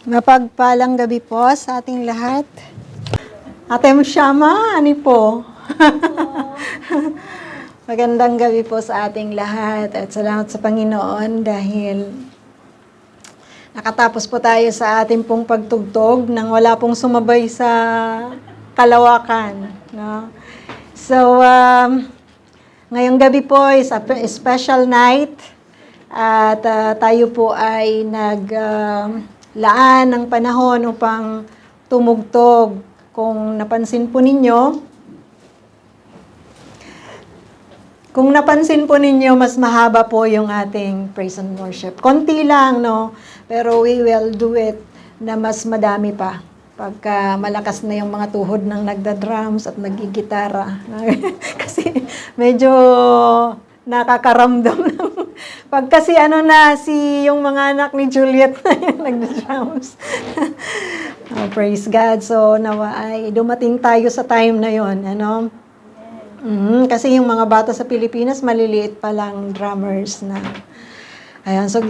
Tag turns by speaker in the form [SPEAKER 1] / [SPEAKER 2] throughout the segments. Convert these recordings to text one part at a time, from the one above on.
[SPEAKER 1] Mapagpalang gabi po sa ating lahat. Ate Shama, ani po? Magandang gabi po sa ating lahat at salamat sa Panginoon dahil nakatapos po tayo sa ating pong pagtugtog nang wala pong sumabay sa kalawakan. No? So, ngayong gabi po is a special night at tayo po ay laan ng panahon upang tumugtog. Kung napansin po ninyo, mas mahaba po yung ating praise and worship. Konti lang, no? Pero we will do it na mas madami pa. Pagka malakas na yung mga tuhod ng nagda-drums at nagigitara. Kasi medyo nakakaramdam ng pag kasi yung mga anak ni Juliet na yung nagda-drums. Praise God. So, nawa ay dumating tayo sa time na yon, ano? Kasi yung mga bata sa Pilipinas, maliliit pa lang drummers na. Ayan, so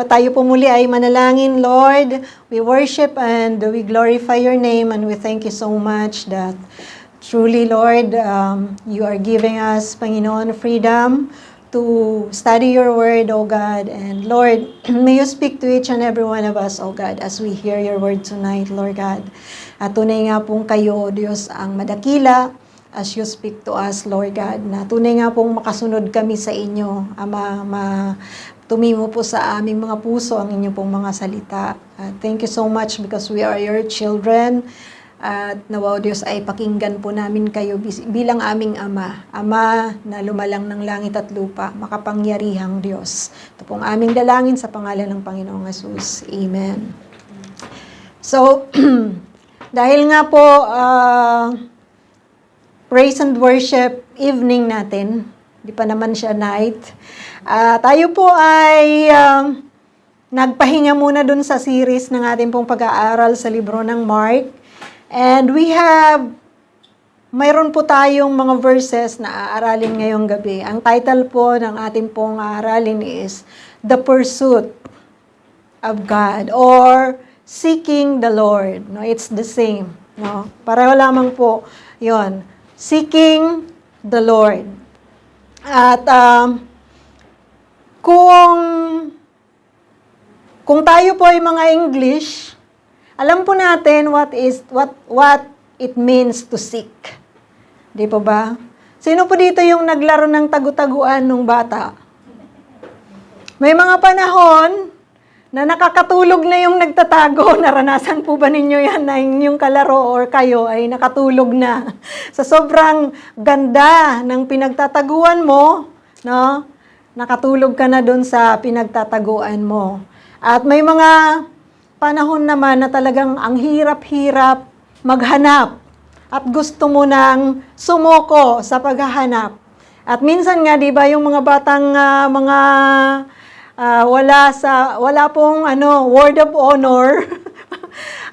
[SPEAKER 1] tayo po muli ay manalangin. Lord, we worship and we glorify your name and we thank you so much that truly, Lord, you are giving us, Panginoon, freedom to study your word, O God. And Lord, may you speak to each and every one of us, O God, as we hear your word tonight, Lord God. At tunay nga pong kayo, Diyos, ang madakila as you speak to us, Lord God. Na tunay nga pong makasunod kami sa inyo, Ama, tumimo po sa aming mga puso ang inyong pong mga salita. Thank you so much because we are your children. At nawa, Diyos, ay pakinggan po namin kayo bilang aming Ama. Ama na lumalang ng langit at lupa, makapangyarihang Diyos. Ito pong aming dalangin sa pangalan ng Panginoong Hesus. Amen. So, dahil nga po, praise and worship evening natin, di pa naman siya night, tayo po ay nagpahinga muna dun sa series ng ating pong pag-aaral sa libro ng Mark. And mayroon po tayong mga verses na aaralin ngayong gabi. Ang title po ng ating pong aaralin is The Pursuit of God or Seeking the Lord. No, it's the same. No? Pareho lamang po yon. Seeking the Lord. At kung tayo po ay mga English, alam po natin what it means to seek. Di po ba? Sino po dito yung naglaro ng tagu-taguan nung bata? May mga panahon na nakakatulog na yung nagtatago. Naranasan po ba ninyo yan na yung kalaro or kayo ay nakatulog na? Sa sobrang ganda ng pinagtataguan mo, no? Nakatulog ka na doon sa pinagtataguan mo. At may mga panahon naman na talagang ang hirap-hirap maghanap at gusto mo nang sumuko sa paghahanap. At minsan nga, di ba, yung mga batang wala pong word of honor,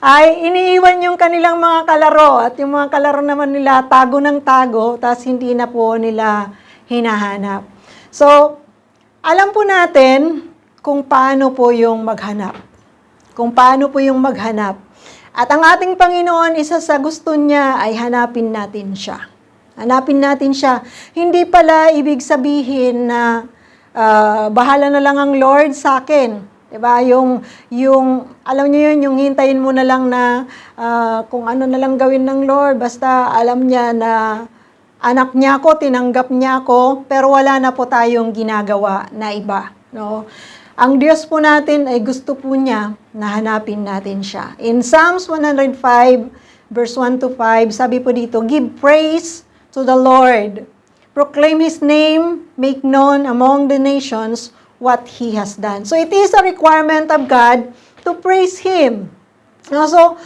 [SPEAKER 1] ay iniiwan yung kanilang mga kalaro at yung mga kalaro naman nila tago ng tago, tapos hindi na po nila hinahanap. So, alam po natin kung paano po yung maghanap. At ang ating Panginoon, isa sa gusto niya ay hanapin natin siya. Hindi pala ibig sabihin na bahala na lang ang Lord sa akin. Diba? Yung alam niyo yun, yung hintayin mo na lang na kung ano na lang gawin ng Lord, basta alam niya na anak niya ako, tinanggap niya ako, pero wala na po tayong ginagawa na iba. No? Ang Diyos po natin ay gusto po niya na hanapin natin siya. In Psalms 105, verse 1 to 5, sabi po dito, give praise to the Lord. Proclaim His name, make known among the nations what He has done. So it is a requirement of God to praise Him. So,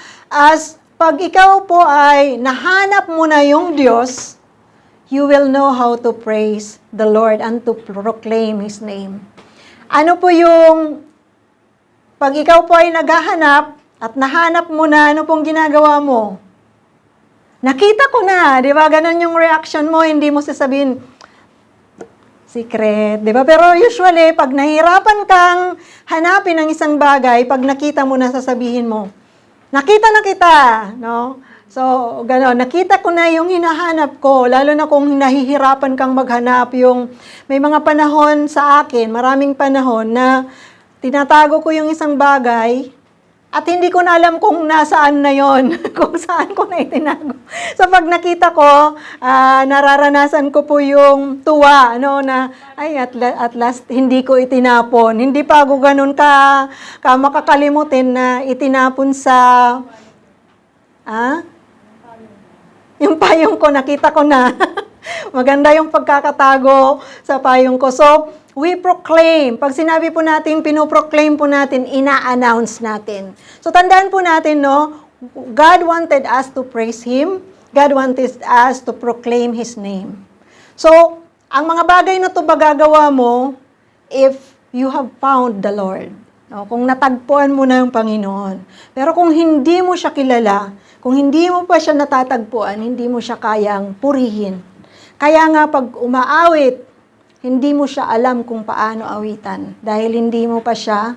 [SPEAKER 1] pag ikaw po ay nahanap mo na yung Diyos, you will know how to praise the Lord and to proclaim His name. Ano po yung, pag ikaw po ay naghahanap at nahanap mo na, ano pong ginagawa mo? Nakita ko na, di ba? Ganon yung reaction mo, hindi mo sasabihin, Secret, di ba? Pero usually, pag nahirapan kang hanapin ang isang bagay, pag nakita mo na, sasabihin mo, nakita na kita, no? So, gano'n, nakita ko na yung hinahanap ko, lalo na kung nahihirapan kang maghanap, yung may mga panahon sa akin, maraming panahon na tinatago ko yung isang bagay, at hindi ko na alam kung nasaan na yon, kung saan ko na itinago. So pag nakita ko, nararanasan ko po yung tuwa, no, na ay at last hindi ko itinapon. Hindi pa ako ganun ka makakalimutin na itinapon sa yung payong ko, nakita ko na. Maganda yung pagkakatago sa payong ko. So, we proclaim. Pag sinabi po natin, pinoproclaim po natin, ina-announce natin. So, tandaan po natin, no, God wanted us to praise Him. God wanted us to proclaim His name. So, ang mga bagay na ito magagawa mo if you have found the Lord. No, kung natagpuan mo na yung Panginoon. Pero kung hindi mo siya kilala, kung hindi mo pa siya natatagpuan, hindi mo siya kayang purihin. Kaya nga pag umaawit, hindi mo siya alam kung paano awitan. Dahil hindi mo pa siya,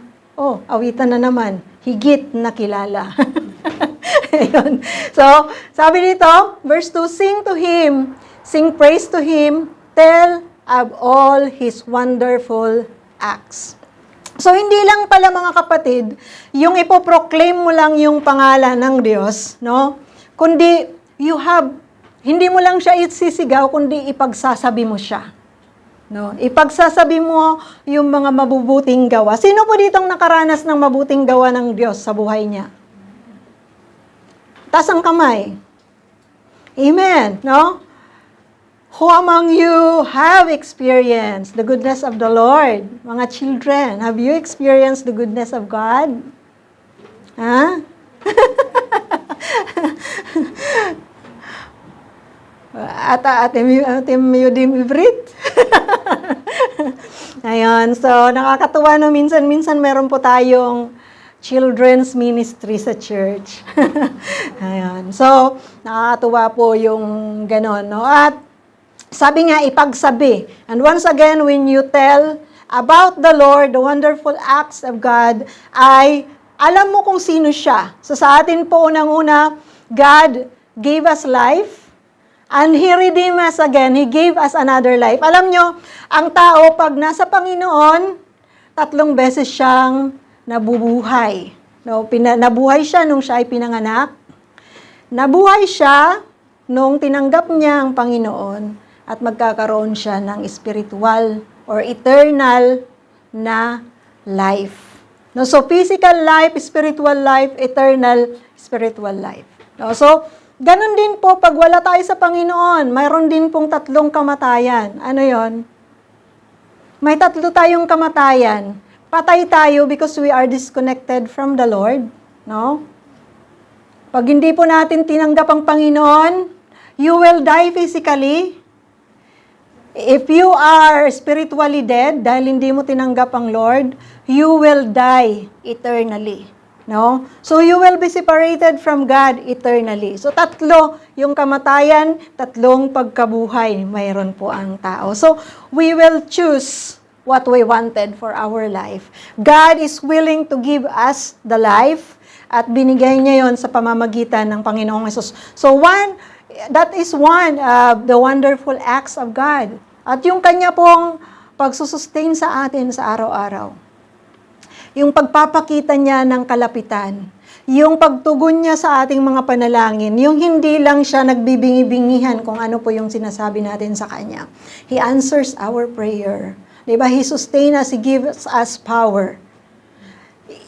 [SPEAKER 1] awitan na naman, higit na kilala. Ayun. So, sabi dito, verse 2, sing to Him, sing praise to Him, tell of all His wonderful acts. So, hindi lang pala mga kapatid, yung ipoproclaim mo lang yung pangalan ng Diyos, no? Kundi, hindi mo lang siya isisigaw, kundi ipagsasabi mo siya. No? Ipagsasabi mo yung mga mabubuting gawa. Sino po ditong nakaranas ng mabuting gawa ng Diyos sa buhay niya? Taas ang kamay. Amen, no? Who among you have experienced the goodness of the Lord? Mga children, have you experienced the goodness of God? Ha? Atim Yudim Ibrit. Ayun, so nakakatuwa no, minsan meron po tayong children's ministry sa church. Ayun, so nakakatuwa po yung ganon, no? At sabi nga, ipagsabi. And once again, when you tell about the Lord, the wonderful acts of God, ay alam mo kung sino siya. So sa atin po, unang-una, God gave us life, and He redeemed us again. He gave us another life. Alam nyo, ang tao, pag nasa Panginoon, 3 beses siyang nabubuhay. No, nabuhay siya nung siya ay pinanganak. Nabuhay siya nung tinanggap niya ang Panginoon. At magkakaroon siya ng spiritual or eternal na life. No, so physical life, spiritual life, eternal spiritual life. No, so ganun din po pag wala tayo sa Panginoon, mayroon din pong 3 kamatayan. Ano 'yon? May 3 tayong kamatayan. Patay tayo because we are disconnected from the Lord, no? Pag hindi po natin tinanggap ang Panginoon, you will die physically. If you are spiritually dead, dahil hindi mo tinanggap ang Lord, you will die eternally. No? So you will be separated from God eternally. So 3 yung kamatayan, 3 pagkabuhay mayroon po ang tao. So we will choose what we wanted for our life. God is willing to give us the life at binigay niya yon sa pamamagitan ng Panginoong Hesus. So that is one of the wonderful acts of God. At yung Kanya pong pagsusustain sa atin sa araw-araw. Yung pagpapakita niya ng kalapitan. Yung pagtugon niya sa ating mga panalangin. Yung hindi lang siya nagbibingi-bingihan kung ano po yung sinasabi natin sa Kanya. He answers our prayer. Diba? He sustains us, He gives us power.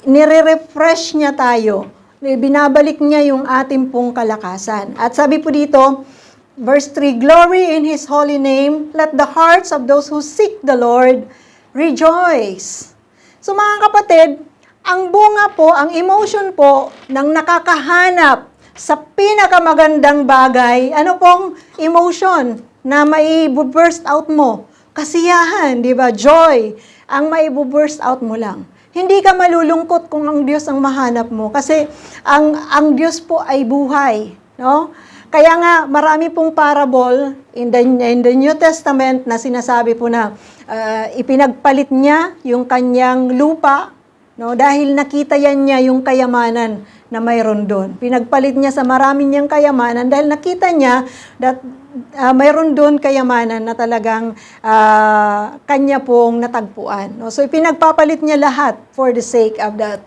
[SPEAKER 1] Nire-refresh niya tayo. Binabalik niya yung ating pong kalakasan. At sabi po dito, verse 3, glory in His holy name, let the hearts of those who seek the Lord rejoice. So mga kapatid, ang bunga po, ang emotion po ng nakakahanap sa pinakamagandang bagay, ano pong emotion na mai-burst out mo? Kasiyahan, di ba? Joy, ang mai-burst out mo lang. Hindi ka malulungkot kung ang Diyos ang mahanap mo kasi ang Diyos po ay buhay, no? Kaya nga, marami pong parable in the New Testament na sinasabi po na ipinagpalit niya yung kanyang lupa, no, dahil nakita yan niya yung kayamanan na mayroon doon. Pinagpalit niya sa marami niyang kayamanan dahil nakita niya that mayroon doon kayamanan na talagang kanya pong natagpuan. No? So, ipinagpapalit niya lahat for the sake of that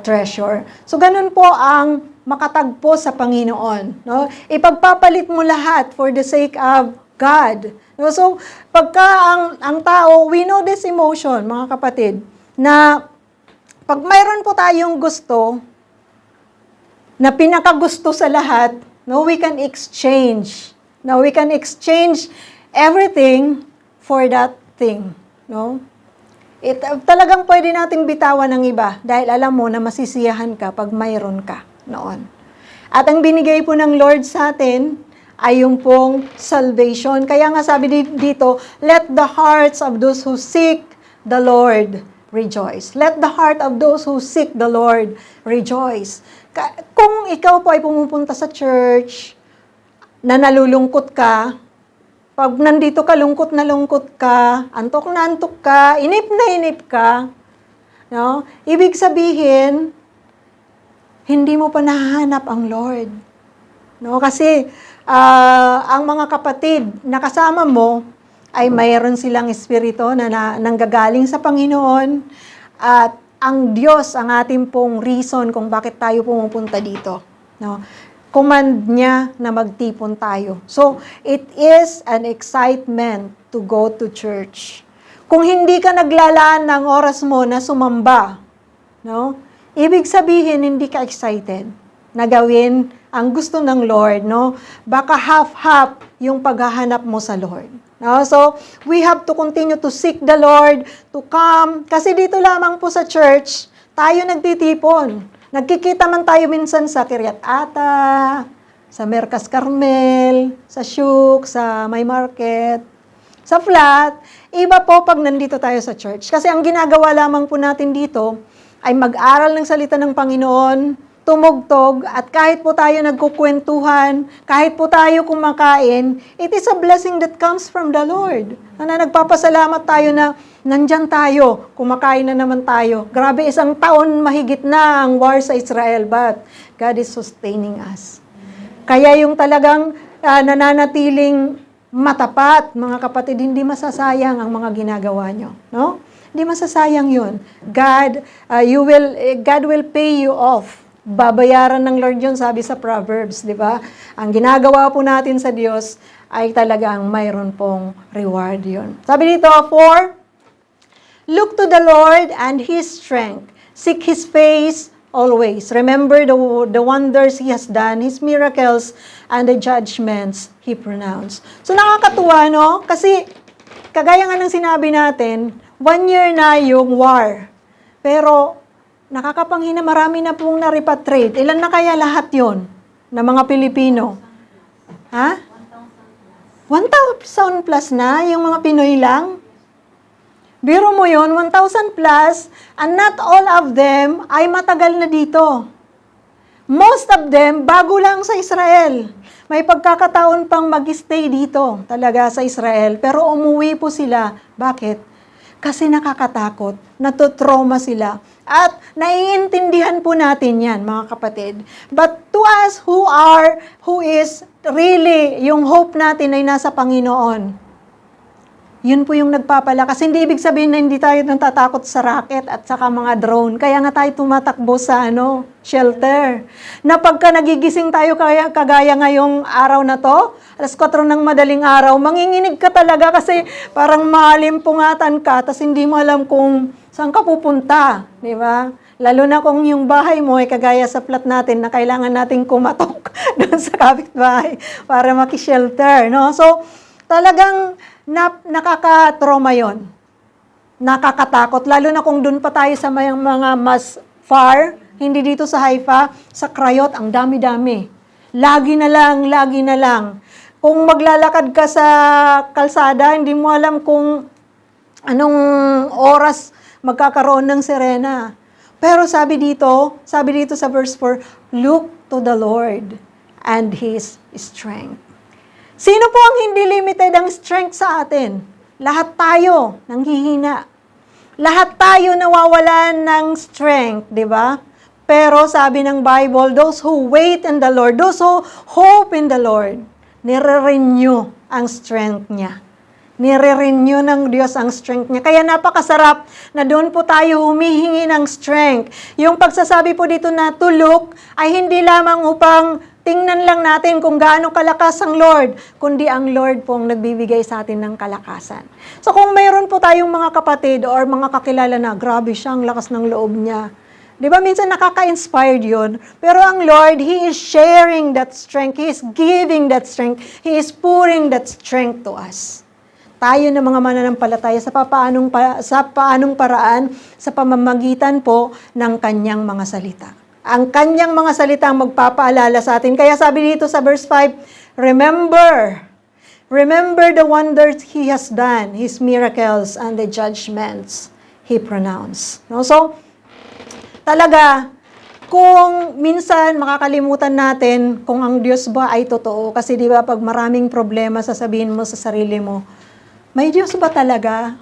[SPEAKER 1] treasure. So, ganun po ang makatagpo sa Panginoon. No? Ipagpapalit mo lahat for the sake of God. No? So, pagka ang tao, we know this emotion, mga kapatid, na pag mayroon po tayong gusto, na pinakagusto sa lahat, no, we can exchange. No, we can exchange everything for that thing. No? Talagang pwede nating bitawan ng iba dahil alam mo na masisiyahan ka pag mayroon ka noon. At ang binigay po ng Lord sa atin ay yung pong salvation. Kaya nga sabi dito, let the hearts of those who seek the Lord rejoice. Let the heart of those who seek the Lord rejoice. Kung ikaw po ay pumupunta sa church, na nalulungkot ka, pag nandito ka, lungkot ka, antok na antok ka, inip ka, no? Ibig sabihin, hindi mo pa nahahanap ang Lord. No? Kasi, ang mga kapatid na kasama mo, ay mayroon silang espiritu na nanggagaling sa Panginoon, at ang Diyos ang ating pong reason kung bakit tayo pumupunta dito. No? Command niya na magtipon tayo. So, it is an excitement to go to church. Kung hindi ka naglalaan ng oras mo na sumamba, no? Ibig sabihin, hindi ka excited na gawin ang gusto ng Lord, no? Baka half-half yung paghahanap mo sa Lord. No? So, we have to continue to seek the Lord, to come. Kasi dito lamang po sa church, tayo nagtitipon. Nagkikita man tayo minsan sa Kiryat Ata, sa Mercas Carmel, sa Shuk, sa May Market, sa Flat. Iba po pag nandito tayo sa church. Kasi ang ginagawa lamang po natin dito ay mag-aral ng salita ng Panginoon, tumugtog, at kahit po tayo nagkukwentuhan, kahit po tayo kumakain, it is a blessing that comes from the Lord. Na nagpapasalamat tayo na nandyan tayo, kumakain na naman tayo. Grabe, 1 taon mahigit na ang war sa Israel, but God is sustaining us. Kaya yung talagang nananatiling matapat, mga kapatid, hindi masasayang ang mga ginagawa nyo. No? Hindi masasayang yun. God will pay you off. Babayaran ng Lord yun, sabi sa Proverbs, di ba? Ang ginagawa po natin sa Diyos ay talagang mayroon pong reward yun. Sabi dito, for, look to the Lord and His strength. Seek His face always. Remember the wonders He has done, His miracles, and the judgments He pronounced. So nakakatuwa, no? Kasi, kagaya nga ng sinabi natin, 1 year na yung war. Pero, nakakapanghina, marami na pong na-repatriate. Ilan na kaya lahat yon na mga Pilipino? Ha? 1,000 plus na yung mga Pinoy lang? Biro mo yon, 1,000 plus, and not all of them ay matagal na dito. Most of them, bago lang sa Israel. May pagkakataon pang mag-stay dito talaga sa Israel, pero umuwi po sila. Bakit? Kasi nakakatakot, natutrauma sila. At naiintindihan po natin yan, mga kapatid. But to us who is really, yung hope natin ay nasa Panginoon, yun po yung nagpapalakas. Hindi ibig sabihin na hindi tayo natatakot sa rocket at saka mga drone. Kaya nga tayo tumatakbo sa shelter. Na pagka nagigising tayo kagaya ngayong araw na to, 4:00 ng madaling araw, manginginig ka talaga kasi parang malimpungatan ka, tas hindi mo alam kung saan ka pupunta. Di ba? Lalo na kung yung bahay mo ay kagaya sa flat natin na kailangan nating kumatok doon sa kapitbahay para makishelter. No? So, talagang nakaka-trauma yon. Nakakatakot. Lalo na kung doon pa tayo sa mga mas far, hindi dito sa Haifa, sa Krayot, ang dami-dami. Lagi na lang. Kung maglalakad ka sa kalsada, hindi mo alam kung anong oras magkakaroon ng sirena. Pero sabi dito sa verse 4, look to the Lord and His strength. Sino po ang hindi limited ang strength sa atin? Lahat tayo nanghihina. Lahat tayo nawawalan ng strength, di ba? Pero sabi ng Bible, those who wait in the Lord, those who hope in the Lord, nire-renew ang strength niya. Nire-renew ng Diyos ang strength niya. Kaya napakasarap na doon po tayo humihingi ng strength. Yung pagsasabi po dito na to look ay hindi lamang upang tingnan lang natin kung gaano kalakas ang Lord, kundi ang Lord pong nagbibigay sa atin ng kalakasan. So kung mayroon po tayong mga kapatid or mga kakilala na, grabe siya, ang lakas ng loob niya. Di ba minsan nakaka-inspired yun? Pero ang Lord, He is sharing that strength. He is giving that strength. He is pouring that strength to us. Tayo na mga mananampalataya sa paanong paraan sa pamamagitan po ng kanyang mga salita. Ang kanyang mga salita ang magpapaalala sa atin. Kaya sabi dito sa verse 5, remember the wonders He has done, His miracles and the judgments He pronounced. No? So, talaga, kung minsan makakalimutan natin kung ang Diyos ba ay totoo, kasi di ba pag maraming problema sasabihin mo sa sarili mo, may Diyos ba talaga?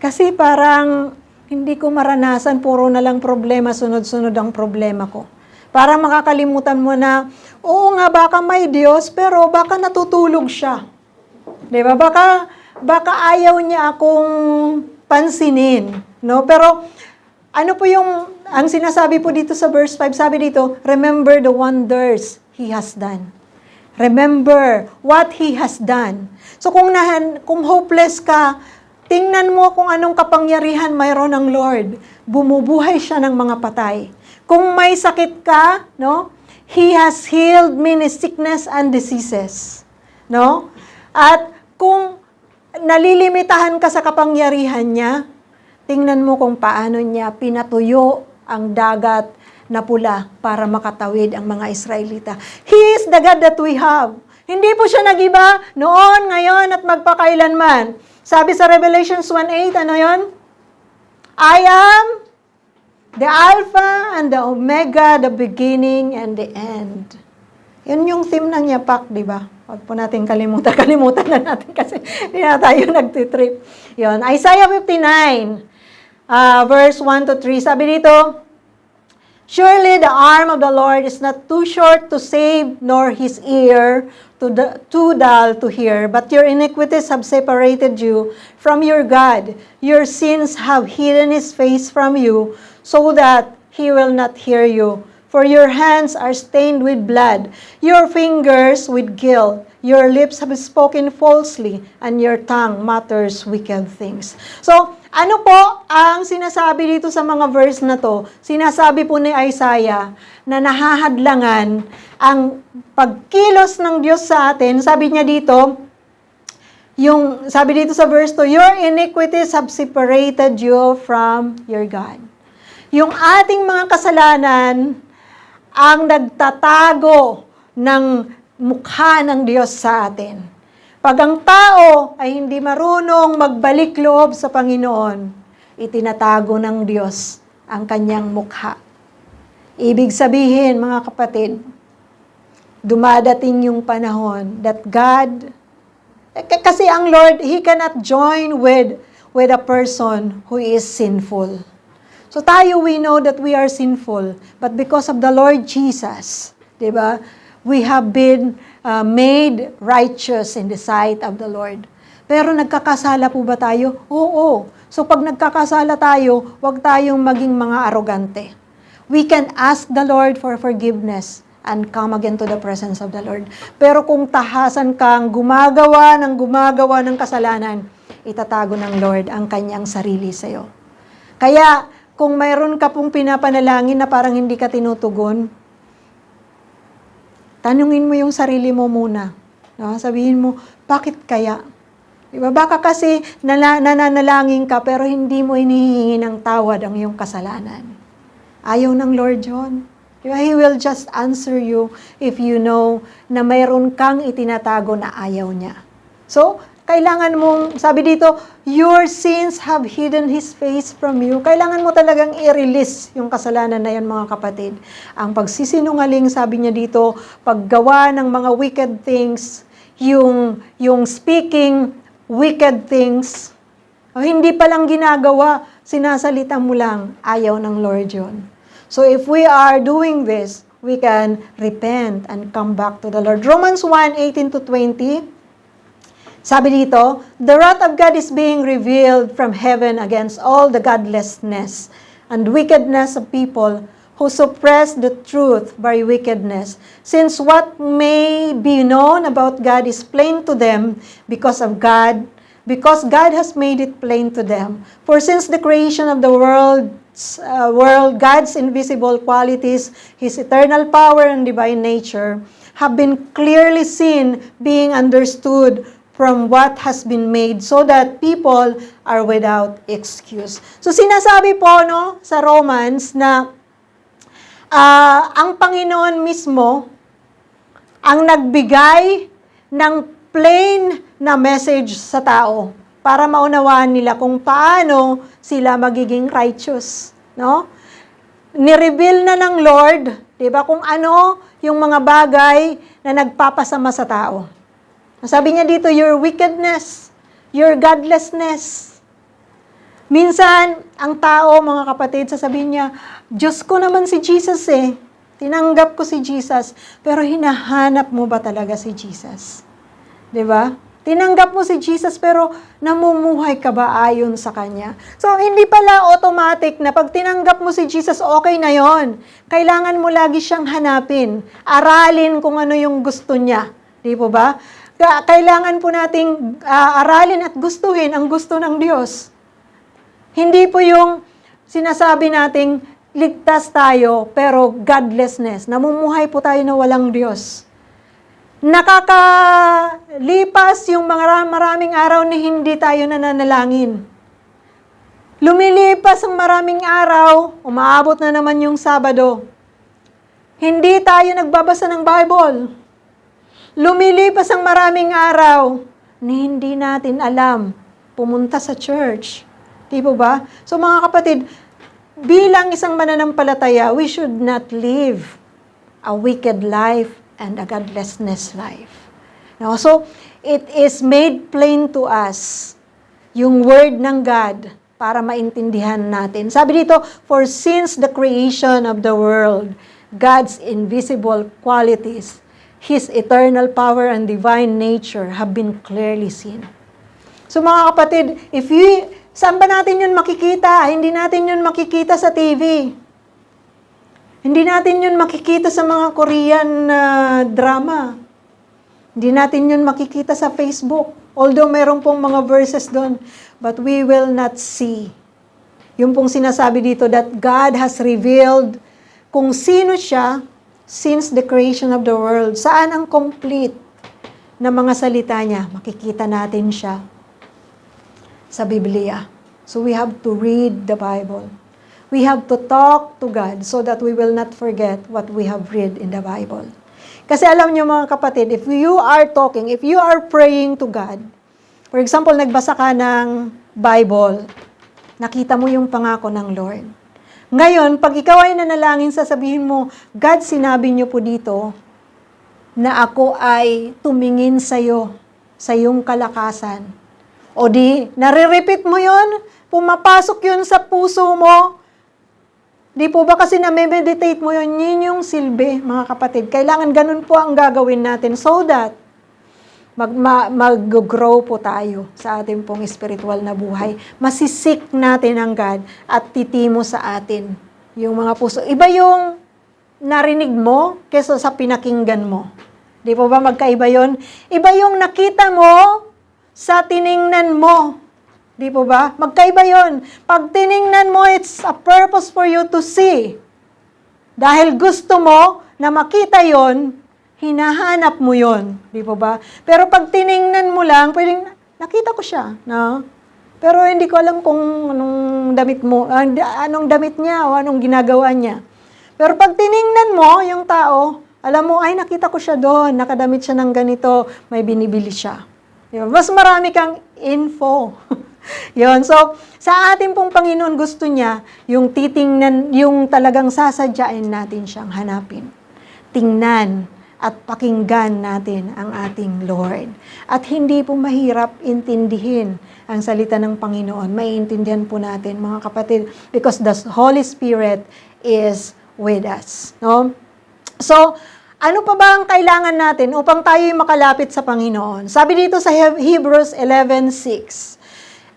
[SPEAKER 1] Kasi parang hindi ko maranasan, puro na lang problema, sunod-sunod ang problema ko. Parang makakalimutan mo na, oo nga, baka may Diyos, pero baka natutulog siya. Di ba? Baka ayaw niya akong pansinin. No? Pero ano po ang sinasabi po dito sa verse 5, sabi dito, remember the wonders He has done. Remember what He has done. So kung hopeless ka, tingnan mo kung anong kapangyarihan mayroon ng Lord. Bumubuhay siya ng mga patay. Kung may sakit ka, no? He has healed many sickness and diseases. No? At kung nalilimitahan ka sa kapangyarihan niya, tingnan mo kung paano niya pinatuyo ang dagat na pula para makatawid ang mga Israelita. He is the God that we have. Hindi po siya nag-iba noon, ngayon, at magpakailanman. Sabi sa Revelations 1:8, ano yon? I am the Alpha and the Omega, the beginning and the end. Yun yung theme ng Yapak, di ba? Huwag po natin kalimutan na natin kasi hindi na tayo nagtitrip. Yun, Isaiah 59, verse 1 to 3. Sabi dito, surely the arm of the Lord is not too short to save, nor His ear too dull to hear. But your iniquities have separated you from your God. Your sins have hidden His face from you, so that He will not hear you. For your hands are stained with blood, your fingers with guilt. Your lips have spoken falsely, and your tongue mutters wicked things. So, ano po ang sinasabi dito sa mga verse na to? Sinasabi po ni Isaiah na nahahadlangan ang pagkilos ng Diyos sa atin. Sabi niya dito, sabi dito sa verse 2, your iniquities have separated you from your God. Yung ating mga kasalanan ang nagtatago ng mukha ng Diyos sa atin. Pag ang tao ay hindi marunong magbalik loob sa Panginoon, itinatago ng Diyos ang kanyang mukha. Ibig sabihin, mga kapatid, dumadating yung panahon that God, kasi ang Lord, He cannot join with a person who is sinful. So tayo, we know that we are sinful, but because of the Lord Jesus, di ba, we have been made righteous in the sight of the Lord. Pero nagkakasala po ba tayo? Oo. So pag nagkakasala tayo, huwag tayong maging mga arogante. We can ask the Lord for forgiveness and come again to the presence of the Lord. Pero kung tahasan kang gumagawa ng kasalanan, itatago ng Lord ang kanyang sarili sa iyo. Kaya kung mayroon ka pong pinapanalangin na parang hindi ka tinutugon, tanungin mo yung sarili mo muna. No? Sabihin mo, bakit kaya? Diba? Baka kasi nananalangin ka pero hindi mo inihingi ng tawad ang iyong kasalanan. Ayaw ng Lord yun. Diba? He will just answer you if you know na mayroon kang itinatago na ayaw niya. So, kailangan mong, sabi dito, your sins have hidden His face from you. Kailangan mo talagang i-release yung kasalanan na yan, mga kapatid. Ang pagsisinungaling, sabi niya dito, paggawa ng mga wicked things, yung speaking wicked things, hindi pa lang ginagawa, sinasalita mo lang, ayaw ng Lord yun. So if we are doing this, we can repent and come back to the Lord. Romans 1:18-20, sabi dito, the wrath of God is being revealed from heaven against all the godlessness and wickedness of people who suppress the truth by wickedness, since what may be known about God is plain to them because God has made it plain to them. For since the creation of the world, God's invisible qualities, His eternal power and divine nature, have been clearly seen, being understood from what has been made, so that people are without excuse. So sinasabi po sa Romans na ang Panginoon mismo ang nagbigay ng plain na message sa tao para maunawaan nila kung paano sila magiging righteous, no? Ni-reveal na ng Lord, 'di ba, kung ano yung mga bagay na nagpapasama sa tao. Sabi niya dito, your wickedness, your godlessness. Minsan, ang tao, mga kapatid, sasabihin niya, Diyos ko naman si Jesus eh. Tinanggap ko si Jesus. Pero hinahanap mo ba talaga si Jesus? 'Di ba? Tinanggap mo si Jesus pero namumuhay ka ba ayon sa Kanya? So, hindi pala automatic na pag tinanggap mo si Jesus, okay na yon. Kailangan mo lagi siyang hanapin. Aralin kung ano yung gusto niya. Di po ba? Kailangan po nating aralin at gustuhin ang gusto ng Diyos. Hindi po yung sinasabi nating ligtas tayo pero godlessness. Namumuhay po tayo na walang Diyos. Nakakalipas yung maraming araw na hindi tayo nananalangin. Lumilipas ang maraming araw, umaabot na naman yung Sabado. Hindi tayo nagbabasa ng Bible. Lumilipas ang maraming araw na hindi natin alam pumunta sa church. Di po ba? So mga kapatid, bilang isang mananampalataya, we should not live a wicked life and a godlessness life. No? So, it is made plain to us yung word ng God para maintindihan natin. Sabi dito, for since the creation of the world, God's invisible qualities, His eternal power and divine nature have been clearly seen. So mga kapatid, saan ba natin yun makikita? Hindi natin yun makikita sa TV. Hindi natin yun makikita sa mga Korean drama. Hindi natin yun makikita sa Facebook. Although meron pong mga verses doon. But we will not see. Yung pong sinasabi dito that God has revealed kung sino siya since the creation of the world. Saan ang complete na mga salita niya? Makikita natin siya sa Biblia. So we have to read the Bible. We have to talk to God so that we will not forget what we have read in the Bible. Kasi alam niyo mga kapatid, if you are talking, if you are praying to God, for example, nagbasa ka ng Bible, nakita mo yung pangako ng Lord. Ngayon, pag ikaw ay nanalangin, sasabihin mo, God, sinabi niyo po dito na ako ay tumingin sa iyo, sa iyong kalakasan. O di, nare-repeat mo yon, pumapasok yun sa puso mo. Di po ba kasi na-meditate mo yun, yun yung silbi, mga kapatid. Kailangan ganun po ang gagawin natin so that mag-grow po tayo sa ating pong spiritual na buhay. Masisik natin ang God at titimo sa atin yung mga puso. Iba yung narinig mo kaysa sa pinakinggan mo. Di po ba magkaiba yun? Iba yung nakita mo sa tiningnan mo. Di po ba? Magkaiba yun. Pag tiningnan mo, it's a purpose for you to see. Dahil gusto mo na makita yon, hinahanap mo yon. Di po ba? Pero pag tiningnan mo lang, pwedeng, nakita ko siya. No? Pero hindi ko alam kung anong damit mo, anong damit niya o anong ginagawa niya. Pero pag tiningnan mo yung tao, alam mo, ay nakita ko siya doon, nakadamit siya ng ganito, may binibili siya. Di ba? Mas marami kang info. Yun. So, sa ating pong Panginoon, gusto niya yung titingnan, yung talagang sasadyain natin siyang hanapin. Tingnan at pakinggan natin ang ating Lord. At hindi po mahirap intindihin ang salita ng Panginoon. Maiintindihan po natin, mga kapatid, because the Holy Spirit is with us. No? So, ano pa ba ang kailangan natin upang tayo'y makalapit sa Panginoon? Sabi dito sa Hebrews 11:6,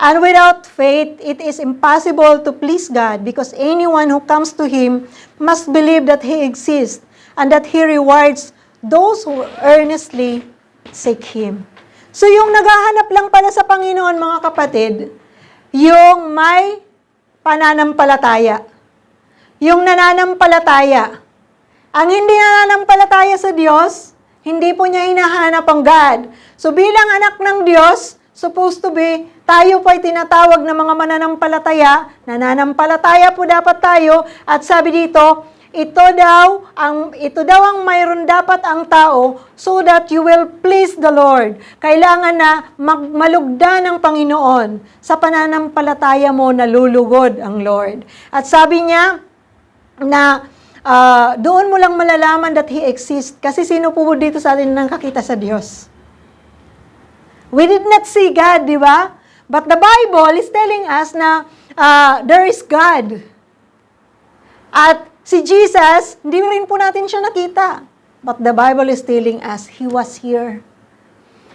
[SPEAKER 1] "And without faith, it is impossible to please God, because anyone who comes to Him must believe that He exists, and that He rewards those who earnestly seek Him." So yung naghahanap lang pala sa Panginoon, mga kapatid, yung may pananampalataya. Yung nananampalataya. Ang hindi nananampalataya sa Diyos, hindi po niya hinahanap ang God. So bilang anak ng Diyos, supposed to be, tayo po ay tinatawag na mga mananampalataya. Nananampalataya po dapat tayo. At sabi dito, ito daw ang mayroon dapat ang tao so that you will please the Lord. Kailangan na malugdan ng Panginoon. Sa pananampalataya mo, nalulugod ang Lord. At sabi niya na doon mo lang malalaman that He exists. Kasi sino po dito sa atin nakakita sa Diyos? We did not see God, di ba? But the Bible is telling us na there is God. At si Jesus, hindi rin po natin siya nakita. But the Bible is telling us, He was here.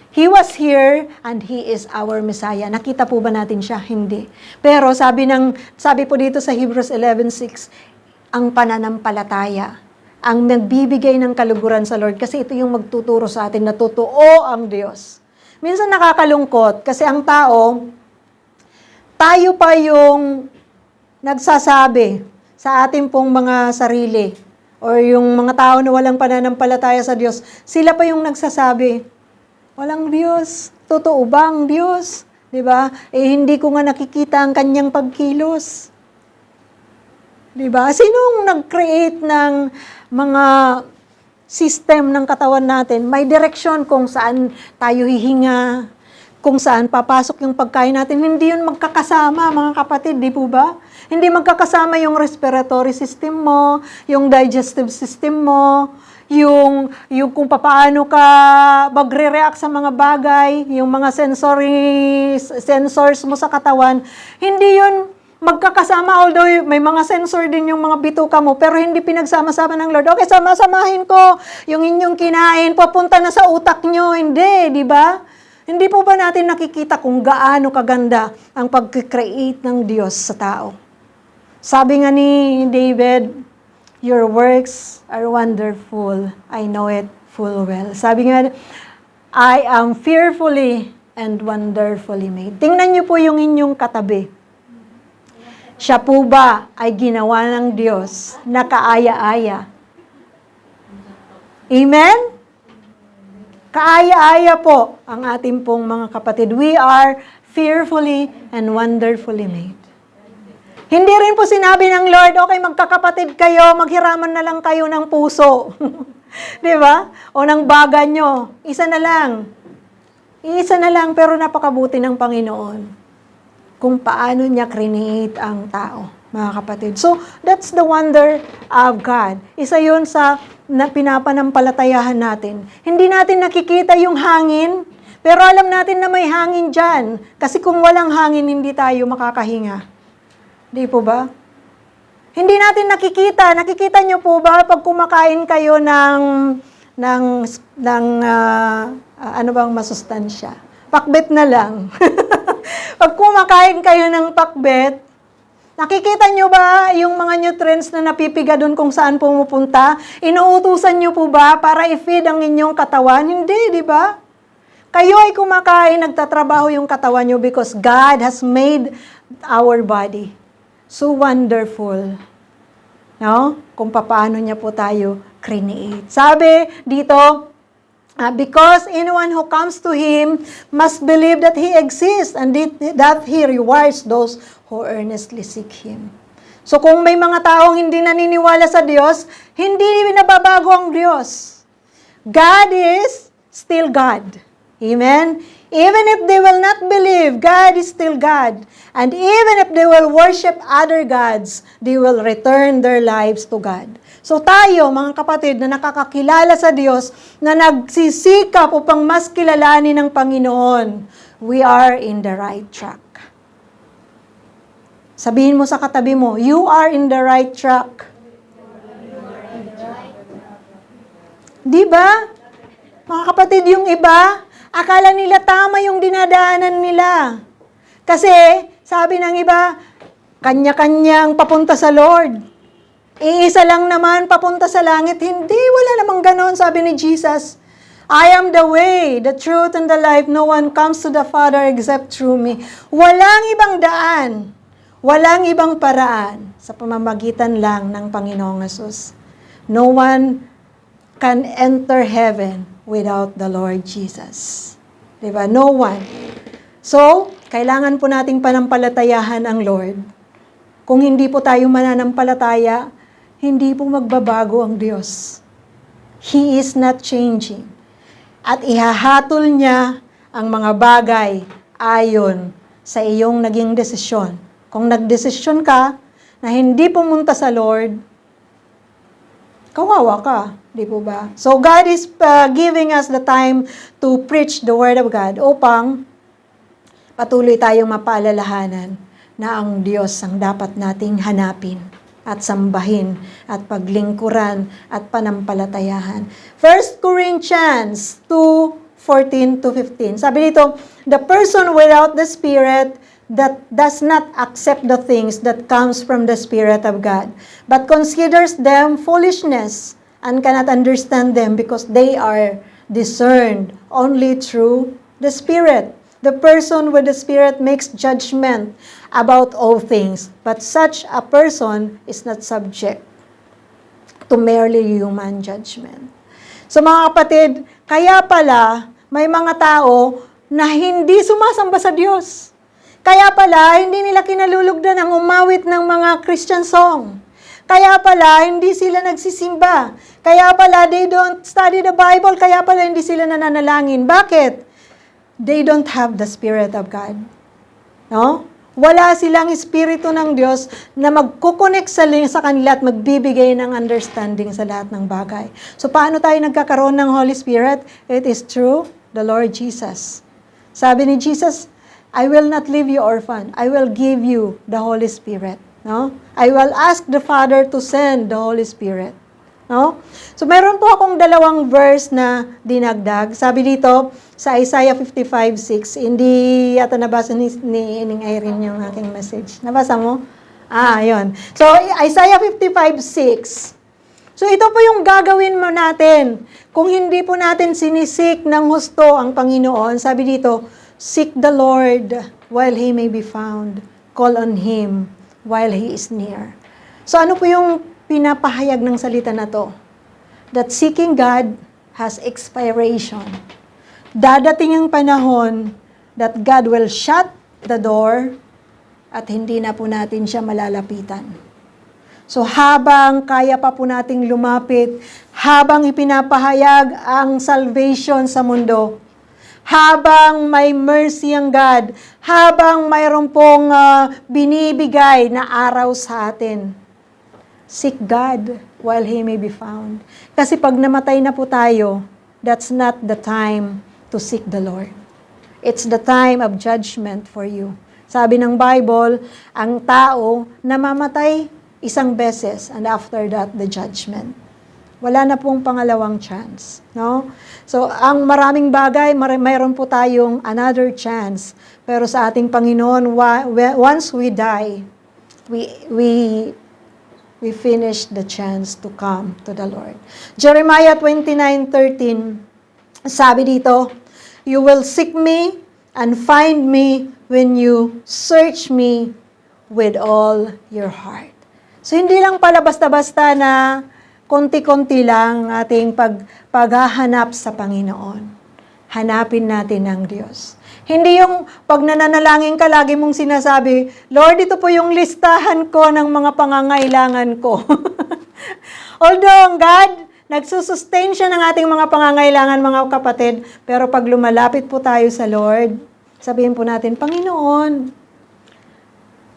[SPEAKER 1] He was here and He is our Messiah. Nakita po ba natin siya? Hindi. Pero sabi po dito sa Hebrews 11:6, ang pananampalataya, ang nagbibigay ng kaluguran sa Lord, kasi ito yung magtuturo sa atin na totoo ang Diyos. Minsan nakakalungkot kasi ang tao, tayo pa yung nagsasabi sa ating pong mga sarili or yung mga tao na walang pananampalataya sa Diyos, sila pa yung nagsasabi, walang Diyos, totoo ba ang Diyos? Diba? Hindi ko nga nakikita ang kanyang pagkilos. Diba? Sinong nag-create ng mga system ng katawan natin? May direksyon kung saan tayo hihinga, kung saan papasok yung pagkain natin. Hindi yun magkakasama, mga kapatid, di po ba? Hindi magkakasama yung respiratory system mo, yung digestive system mo, yung kung paano ka magre-react sa mga bagay, yung mga sensors mo sa katawan. Hindi yun magkakasama, although may mga sensor din yung mga bituka mo, pero hindi pinagsama-sama ng Lord. Okay, sama-samahin ko yung inyong kinain, papunta na sa utak nyo. Hindi, di ba? Hindi po ba natin nakikita kung gaano kaganda ang pag-create ng Diyos sa tao? Sabi nga ni David, your works are wonderful. I know it full well. Sabi nga, I am fearfully and wonderfully made. Tingnan niyo po yung inyong katabi. Siya po ba ay ginawa ng Diyos na kaaya-aya? Amen? Kaaya-aya po ang ating pong mga kapatid. We are fearfully and wonderfully made. Hindi rin po sinabi ng Lord, okay, magkakapatid kayo, maghiraman na lang kayo ng puso. Di ba? O ng baga nyo. Isa na lang. Isa na lang, pero napakabuti ng Panginoon kung paano niya create ang tao, mga kapatid. So, that's the wonder of God. Isa yun sa pinapanampalatayahan natin. Hindi natin nakikita yung hangin, pero alam natin na may hangin dyan. Kasi kung walang hangin, hindi tayo makakahinga. Di po ba? Hindi natin nakikita. Nakikita nyo po ba pag kumakain kayo ng ano bang masustansya? Pakbet na lang. Pag kumakain kayo ng pakbet, nakikita nyo ba yung mga nutrients na napipiga doon kung saan pumupunta? Inuutusan nyo po ba para i-feed ang inyong katawan? Hindi, di ba? Kayo ay kumakain, nagtatrabaho yung katawan nyo because God has made our body so wonderful. No? Kung paano niya po tayo create. Sabi dito, because anyone who comes to Him must believe that He exists and that He rewards those who earnestly seek Him. So kung may mga taong hindi naniniwala sa Diyos, hindi nababago ang Diyos. God is still God. Amen? Even if they will not believe, God is still God. And even if they will worship other gods, they will return their lives to God. So tayo, mga kapatid, na nakakakilala sa Diyos, na nagsisikap upang mas kilalanin ng Panginoon, we are in the right track. Sabihin mo sa katabi mo, you are in the right track. Di ba? Mga kapatid, yung iba, akala nila tama yung dinadaanan nila. Kasi, sabi ng iba, kanya-kanyang papunta sa Lord. Iisa lang naman papunta sa langit. Hindi, wala namang ganon, sabi ni Jesus. I am the way, the truth, and the life. No one comes to the Father except through me. Walang ibang daan. Walang ibang paraan sa pamamagitan lang ng Panginoong Hesus. No one can enter heaven without the Lord Jesus. Diba? No one. So, kailangan po nating panampalatayahan ang Lord. Kung hindi po tayo mananampalataya, hindi po magbabago ang Diyos. He is not changing. At ihahatol niya ang mga bagay ayon sa iyong naging desisyon. Kung nagdesisyon ka na hindi pumunta sa Lord, kawawa ka, di po ba? So God is giving us the time to preach the Word of God upang patuloy tayong mapaalalahanan na ang Diyos ang dapat nating hanapin at sambahin at paglingkuran at panampalatayahan. 1 Corinthians 2:14-15. Sabi dito, the person without the Spirit that does not accept the things that comes from the Spirit of God, but considers them foolishness and cannot understand them because they are discerned only through the Spirit. The person with the Spirit makes judgment about all things, but such a person is not subject to merely human judgment. So mga kapatid, kaya pala may mga tao na hindi sumasamba sa Diyos. Kaya pala, hindi nila kinalulugdan ang umawit ng mga Christian song. Kaya pala, hindi sila nagsisimba. Kaya pala, they don't study the Bible. Kaya pala, hindi sila nananalangin. Bakit? They don't have the Spirit of God. No? Wala silang Espiritu ng Diyos na magkukonek sa kanila at magbibigay ng understanding sa lahat ng bagay. So, paano tayo nagkakaroon ng Holy Spirit? It is through the Lord Jesus. Sabi ni Jesus, I will not leave you orphan. I will give you the Holy Spirit. No? I will ask the Father to send the Holy Spirit. No? So, meron po akong dalawang verse na dinagdag. Sabi dito, sa Isaiah 55:6, hindi yata nabasa ni Ining Irene yung aking message. Nabasa mo? Yun. So, Isaiah 55:6. So, ito po yung gagawin mo natin. Kung hindi po natin sinisik ng husto ang Panginoon, sabi dito, seek the Lord while He may be found. Call on Him while He is near. So ano po yung pinapahayag ng salita na to? That seeking God has expiration. Dadating ang panahon that God will shut the door at hindi na po natin siya malalapitan. So habang kaya pa po nating lumapit, habang ipinapahayag ang salvation sa mundo, habang may mercy ang God, habang mayroon pong binibigay na araw sa atin, seek God while He may be found. Kasi pag namatay na po tayo, that's not the time to seek the Lord. It's the time of judgment for you. Sabi ng Bible, ang tao namamatay isang beses and after that, the judgment. Wala na pong pangalawang chance, no? So, ang maraming bagay, mayroon po tayong another chance. Pero sa ating Panginoon, once we die, we finish the chance to come to the Lord. Jeremiah 29:13, sabi dito, you will seek me and find me when you search me with all your heart. So, hindi lang pala basta-basta na konti-konti lang ating paghahanap sa Panginoon. Hanapin natin ang Diyos. Hindi yung pag nananalangin ka, lagi mong sinasabi, Lord, ito po yung listahan ko ng mga pangangailangan ko. Although God Nagsusustain siya ng ating mga pangangailangan, mga kapatid. Pero pag lumalapit po tayo sa Lord, sabihin po natin, Panginoon,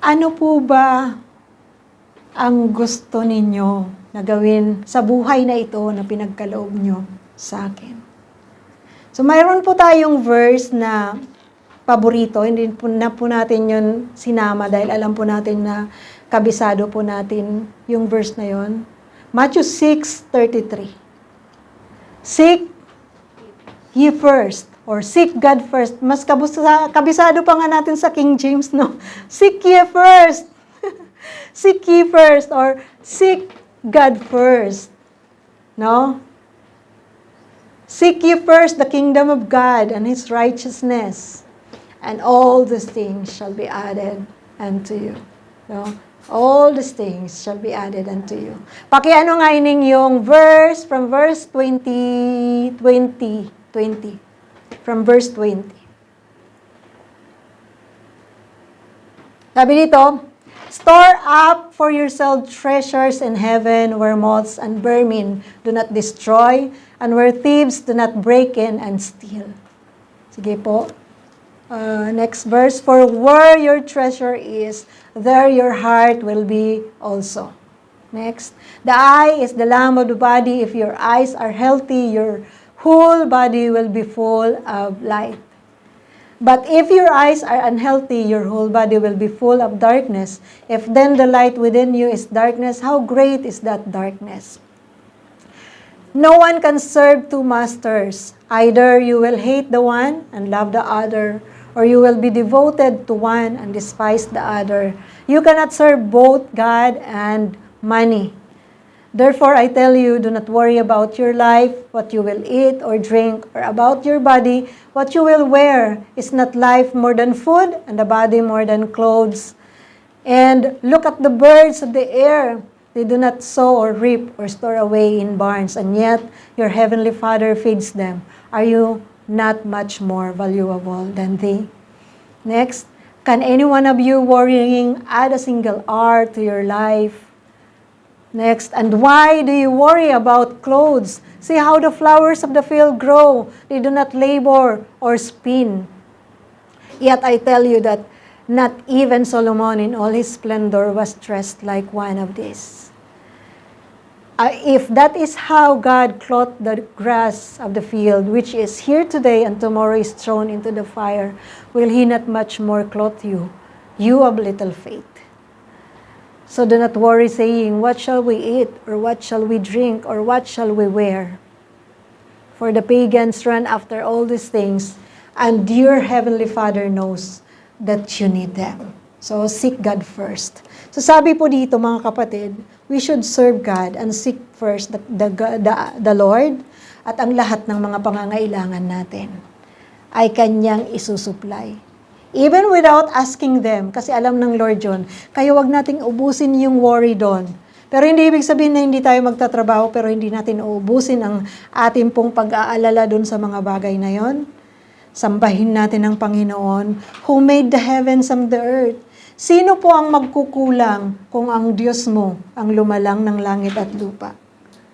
[SPEAKER 1] ano po ba ang gusto ninyo na gawin sa buhay na ito na pinagkaloob nyo sa akin? So, mayroon po tayong verse na paborito. Hindi po natin yun sinama dahil alam po natin na kabisado po natin yung verse na yon. Matthew 6:33. Seek ye first, or seek God first. Mas kabisado pa nga natin sa King James, no? Seek ye first. Seek ye first, or seek God first. No? Seek ye first the kingdom of God and His righteousness, and all these things shall be added unto you. No? All these things shall be added unto you. Pakiano nga ining yung verse from verse 20. From verse 20. Sabi dito, store up for yourself treasures in heaven where moths and vermin do not destroy and where thieves do not break in and steal. Sige po. Next verse, for where your treasure is, there your heart will be also. Next, the eye is the lamp of the body. If your eyes are healthy, your whole body will be full of light. But if your eyes are unhealthy, your whole body will be full of darkness. If then the light within you is darkness, how great is that darkness? No one can serve two masters. Either you will hate the one and love the other, or you will be devoted to one and despise the other. You cannot serve both God and money. Therefore, I tell you, do not worry about your life, what you will eat or drink, or about your body, what you will wear. Is not life more than food, and the body more than clothes? And look at the birds of the air. They do not sow or reap or store away in barns, and yet your heavenly Father feeds them. Are you not much more valuable than they? Next, can any one of you worrying add a single hour to your life? Next, and why do you worry about clothes? See how the flowers of the field grow. They do not labor or spin. Yet I tell you that not even Solomon in all his splendor was dressed like one of these. If that is how God clothed the grass of the field, which is here today and tomorrow is thrown into the fire, will He not much more clothe you, you of little faith? So do not worry, saying, what shall we eat, or what shall we drink, or what shall we wear? For the pagans run after all these things, and your heavenly Father knows that you need them. So seek God first. So sabi po dito mga kapatid, we should serve God and seek first the Lord, at ang lahat ng mga pangangailangan natin ay Kanyang isusupply. Even without asking them, kasi alam ng Lord yun, kaya wag nating ubusin yung worry doon. Pero hindi ibig sabihin na hindi tayo magtatrabaho, pero hindi natin uubusin ang ating pong pag-aalala doon sa mga bagay na yon. Sambahin natin ang Panginoon who made the heavens and the earth. Sino po ang magkukulang kung ang Diyos mo ang lumalang ng langit at lupa?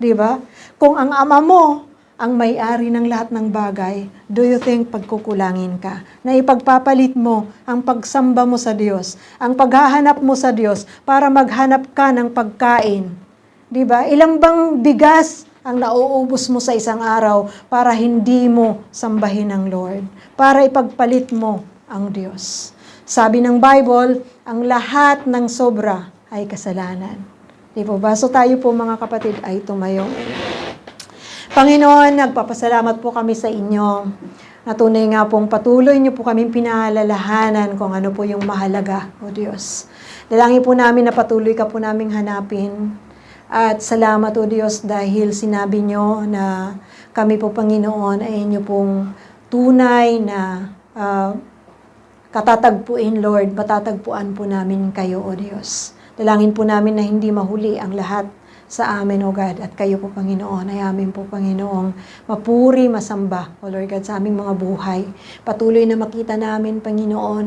[SPEAKER 1] Di ba? Kung ang Ama mo ang may-ari ng lahat ng bagay, do you think pagkukulangin ka? Na ipagpapalit mo ang pagsamba mo sa Diyos, ang paghahanap mo sa Diyos para maghanap ka ng pagkain. Di ba? Ilang bang bigas ang nauubos mo sa isang araw para hindi mo sambahin ang Lord, para ipagpalit mo ang Diyos. Sabi ng Bible, ang lahat ng sobra ay kasalanan. Di po ba? So tayo po mga kapatid ay tumayo. Panginoon, nagpapasalamat po kami sa inyo. Natunay nga pong patuloy niyo po kaming pinaalalahanan kung ano po yung mahalaga, O Diyos. Dalangin po namin na patuloy ka po naming hanapin. At salamat, O Diyos, dahil sinabi niyo na kami po, Panginoon, ay inyo pong tunay na katatagpuin, Lord, matatagpuan po namin kayo, O Diyos. Dalangin po namin na hindi mahuli ang lahat sa amin, O God, at kayo po, Panginoon, ay amin po, Panginoong mapuri, masamba, O Lord God, sa aming mga buhay. Patuloy na makita namin, Panginoon,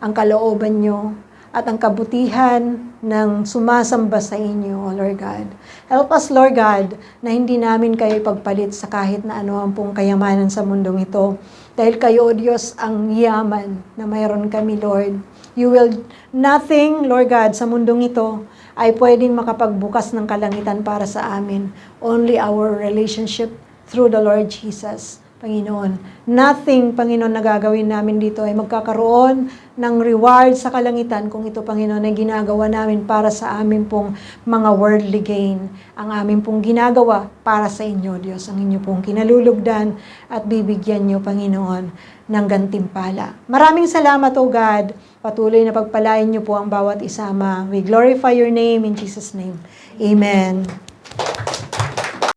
[SPEAKER 1] ang kalooban nyo, at ang kabutihan ng sumasamba sa inyo, O Lord God. Help us, Lord God, na hindi namin kayo ipagpalit sa kahit na ano ang pong kayamanan sa mundong ito. Dahil kayo, O Diyos, ang yaman na mayroon kami, Lord. You will, nothing, Lord God, sa mundong ito ay pwedeng makapagbukas ng kalangitan para sa amin. Only our relationship through the Lord Jesus, Panginoon. Nothing, Panginoon, na gagawin namin dito ay magkakaroon ng reward sa kalangitan kung ito, Panginoon, ay ginagawa namin para sa amin pong mga worldly gain. Ang amin pong ginagawa para sa inyo, Diyos. Ang inyo pong kinalulugdan at bibigyan nyo, Panginoon, ng gantimpala. Maraming salamat, O God. Patuloy na pagpalain nyo po ang bawat isama. We glorify your name in Jesus' name. Amen.